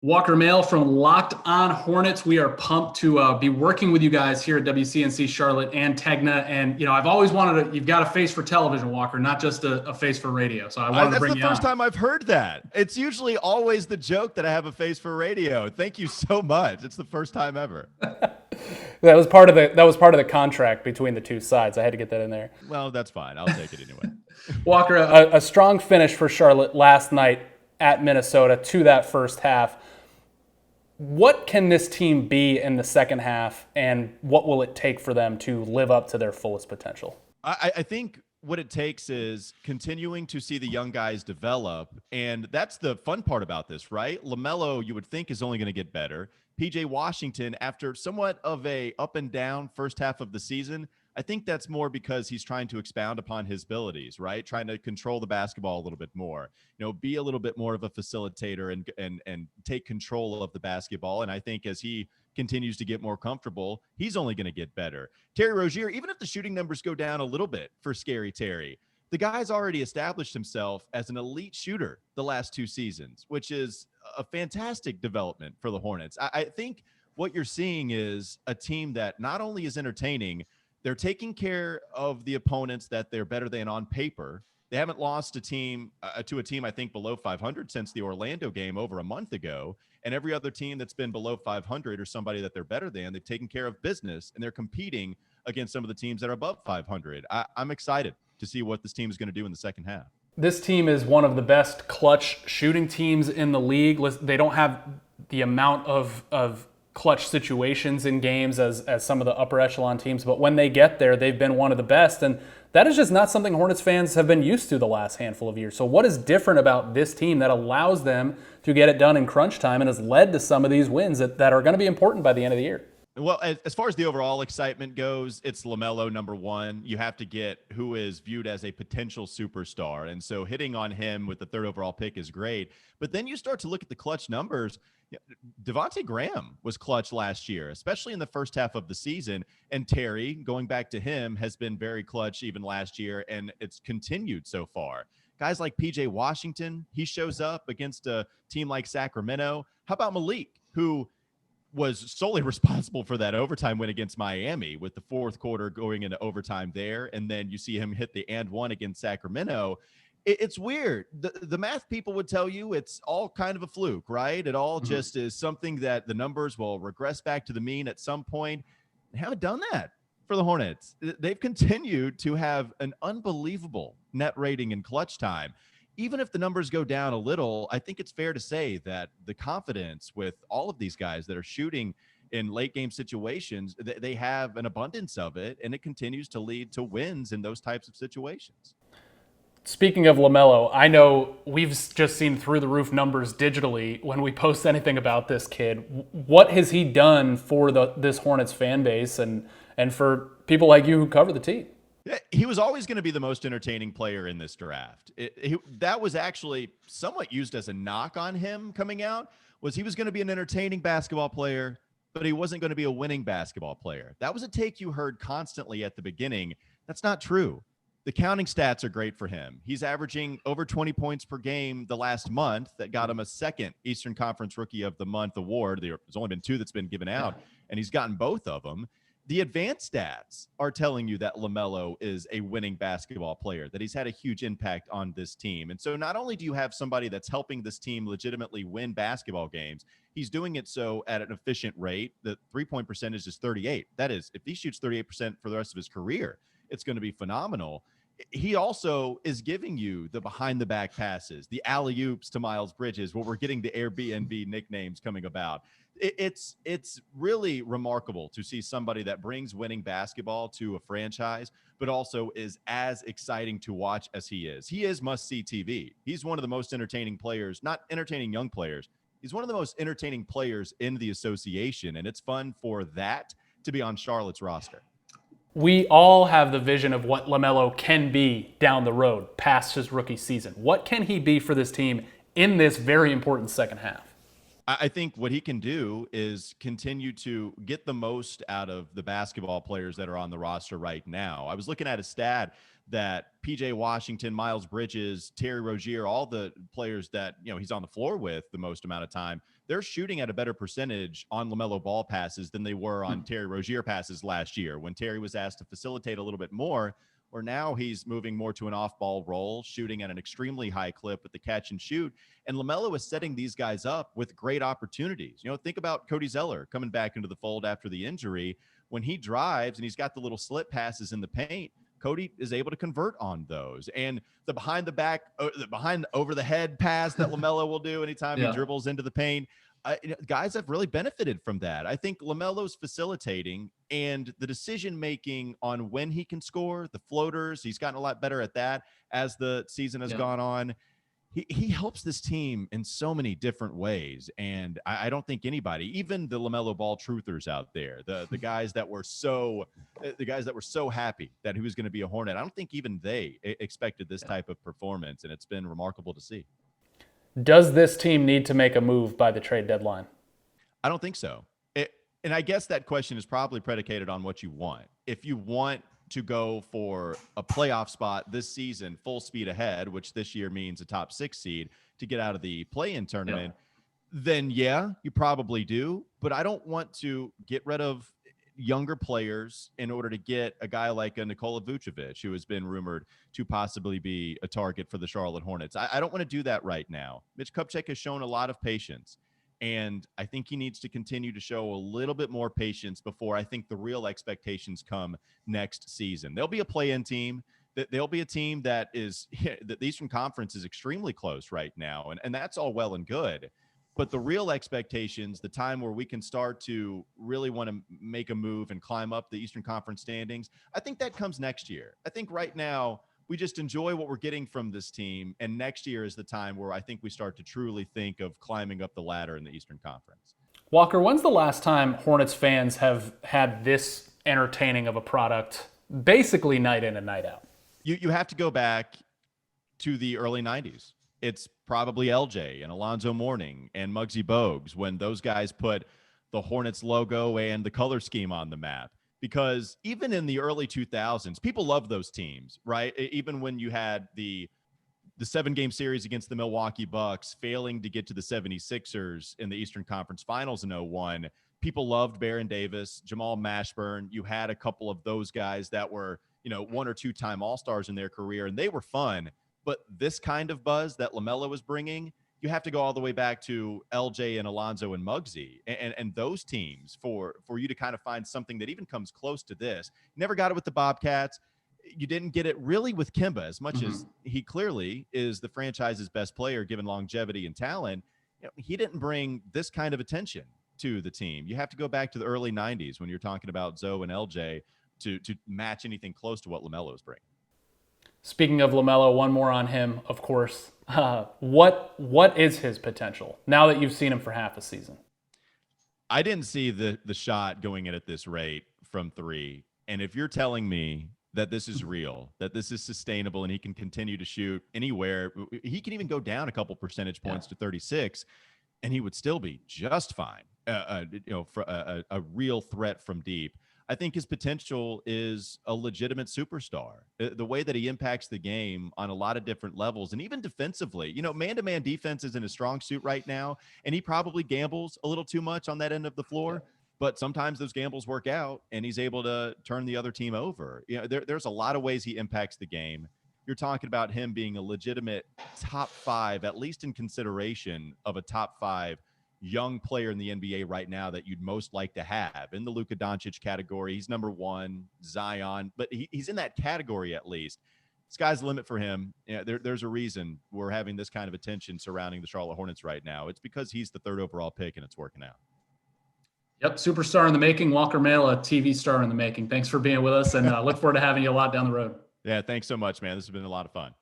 Walker Mehl from Locked On Hornets. We are pumped to be working with you guys here at WCNC Charlotte and Tegna. And, I've always wanted you've got a face for television, Walker, not just a face for radio. So I wanted to That's bring the you first on. time I've heard that. It's usually always the joke that I have a face for radio. Thank you so much. It's the first time ever. That was part of the contract between the two sides. I had to get that in there. Well, that's fine. I'll take it anyway. Walker, A strong finish for Charlotte last night at Minnesota to that first half. What can this team be in the second half, and what will it take for them to live up to their fullest potential? I think what it takes is continuing to see the young guys develop, and that's the fun part about this, right? LaMelo, you would think, is only going to get better. PJ Washington, after somewhat of a up and down first half of the season, I think that's more because he's trying to expound upon his abilities, right? Trying to control the basketball a little bit more, be a little bit more of a facilitator and take control of the basketball. And I think as he continues to get more comfortable, he's only going to get better. Terry Rozier, even if the shooting numbers go down a little bit for Scary Terry, the guy's already established himself as an elite shooter the last two seasons, which is a fantastic development for the Hornets. I think what you're seeing is a team that not only is entertaining, they're taking care of the opponents that they're better than on paper. They haven't lost a team to a team, I think, below 500 since the Orlando game over a month ago. And every other team that's been below 500 or somebody that they're better than, they've taken care of business, and they're competing against some of the teams that are above 500. I'm excited to see what this team is going to do in the second half. This team is one of the best clutch shooting teams in the league. They don't have the amount of clutch situations in games as some of the upper echelon teams, but when they get there, they've been one of the best, and that is just not something Hornets fans have been used to the last handful of years. So what is different about this team that allows them to get it done in crunch time and has led to some of these wins that are going to be important by the end of the year? Well, as far as the overall excitement goes, it's LaMelo, number one. You have to get who is viewed as a potential superstar. And so hitting on him with the third overall pick is great. But then you start to look at the clutch numbers. Devontae Graham was clutch last year, especially in the first half of the season. And Terry, going back to him, has been very clutch even last year, and it's continued so far. Guys like PJ Washington, he shows up against a team like Sacramento. How about Malik, who was solely responsible for that overtime win against Miami with the fourth quarter going into overtime there. And then you see him hit the and one against Sacramento. It's weird. The math people would tell you it's all kind of a fluke, right? It all just is something that the numbers will regress back to the mean at some point. They haven't done that for the Hornets. They've continued to have an unbelievable net rating in clutch time. Even if the numbers go down a little, I think it's fair to say that the confidence with all of these guys that are shooting in late game situations, they have an abundance of it, and it continues to lead to wins in those types of situations. Speaking of LaMelo, I know we've just seen through the roof numbers digitally when we post anything about this kid. What has he done for this Hornets fan base and for people like you who cover the team? He was always going to be the most entertaining player in this draft. That was actually somewhat used as a knock on him coming out, was he was going to be an entertaining basketball player, but he wasn't going to be a winning basketball player. That was a take you heard constantly at the beginning. That's not true. The counting stats are great for him. He's averaging over 20 points per game the last month. That got him a second Eastern Conference Rookie of the Month award. There's only been two that's been given out, and he's gotten both of them. The advanced stats are telling you that LaMelo is a winning basketball player, that he's had a huge impact on this team. And so not only do you have somebody that's helping this team legitimately win basketball games, he's doing it so at an efficient rate. The three-point percentage is 38. That is, if he shoots 38% for the rest of his career, it's going to be phenomenal. He also is giving you the behind-the-back passes, the alley-oops to Miles Bridges, where we're getting the Airbnb nicknames coming about. It's really remarkable to see somebody that brings winning basketball to a franchise, but also is as exciting to watch as he is. He is must-see TV. He's one of the most entertaining players, not entertaining young players. He's one of the most entertaining players in the association, and it's fun for that to be on Charlotte's roster. We all have the vision of what LaMelo can be down the road past his rookie season. What can he be for this team in this very important second half? I think what he can do is continue to get the most out of the basketball players that are on the roster right now. I was looking at a stat that PJ Washington, Miles Bridges, Terry Rozier, all the players that he's on the floor with the most amount of time, they're shooting at a better percentage on LaMelo Ball passes than they were on Terry Rozier passes last year when Terry was asked to facilitate a little bit more, or now he's moving more to an off-ball role, shooting at an extremely high clip with the catch and shoot. And LaMelo is setting these guys up with great opportunities. Think about Cody Zeller coming back into the fold after the injury. When he drives and he's got the little slip passes in the paint, Cody is able to convert on those. And the behind over the head pass that LaMelo will do anytime he dribbles into the paint. Guys have really benefited from that. I think LaMelo's facilitating and the decision-making on when he can score, the floaters, he's gotten a lot better at that as the season has gone on. He helps this team in so many different ways. And I don't think anybody, even the LaMelo Ball truthers out there, the guys that were so happy that he was going to be a Hornet, I don't think even they expected this type of performance. And it's been remarkable to see. Does this team need to make a move by the trade deadline? I don't think so. And I guess that question is probably predicated on what you want. If you want to go for a playoff spot this season, full speed ahead, which this year means a top 6 seed to get out of the play-in tournament, then you probably do. But I don't want to get rid of younger players in order to get a guy like a Nikola Vucevic, who has been rumored to possibly be a target for the Charlotte Hornets. I don't want to do that right now. Mitch Kupchak has shown a lot of patience, and I think he needs to continue to show a little bit more patience before I think the real expectations come next season. There'll be a play-in team. There'll be a team that is – the Eastern Conference is extremely close right now, and that's all well and good. But the real expectations, the time where we can start to really want to make a move and climb up the Eastern Conference standings, I think that comes next year. I think right now we just enjoy what we're getting from this team, and next year is the time where I think we start to truly think of climbing up the ladder in the Eastern Conference. Walker, when's the last time Hornets fans have had this entertaining of a product, basically night in and night out? You have to go back to the early 90s. It's probably LJ and Alonzo Mourning and Muggsy Bogues when those guys put the Hornets logo and the color scheme on the map. Because even in the early 2000s, people loved those teams, right? Even when you had the 7-game series against the Milwaukee Bucks, failing to get to the 76ers in the Eastern Conference Finals in 2001, people loved Baron Davis, Jamal Mashburn. You had a couple of those guys that were, 1 or 2 time All-Stars in their career, and they were fun. But this kind of buzz that LaMelo was bringing, you have to go all the way back to LJ and Alonzo and Muggsy and those teams for you to kind of find something that even comes close to this. Never got it with the Bobcats. You didn't get it really with Kemba, as much as he clearly is the franchise's best player given longevity and talent. He didn't bring this kind of attention to the team. You have to go back to the early 90s when you're talking about Zoe and LJ to match anything close to what LaMelo's bringing. Speaking of LaMelo, one more on him, of course. What is his potential now that you've seen him for half a season? I didn't see the shot going in at this rate from 3. And if you're telling me that this is real, that this is sustainable, and he can continue to shoot anywhere, he can even go down a couple percentage points to 36, and he would still be just fine. For a real threat from deep. I think his potential is a legitimate superstar. The way that he impacts the game on a lot of different levels, and even defensively, man-to-man defense is in a strong suit right now, and he probably gambles a little too much on that end of the floor, but sometimes those gambles work out, and he's able to turn the other team over. There's a lot of ways he impacts the game. You're talking about him being a legitimate top 5, at least in consideration of a top 5 young player in the NBA right now that you'd most like to have in the Luka Doncic category. He's number 1, Zion, but he's in that category at least. Sky's the limit for him. There's a reason we're having this kind of attention surrounding the Charlotte Hornets right now. It's because he's the 3rd overall pick and it's working out. Yep, superstar in the making. Walker Mehl, a TV star in the making. Thanks for being with us, and look forward to having you a lot down the road. Yeah, thanks so much, man. This has been a lot of fun.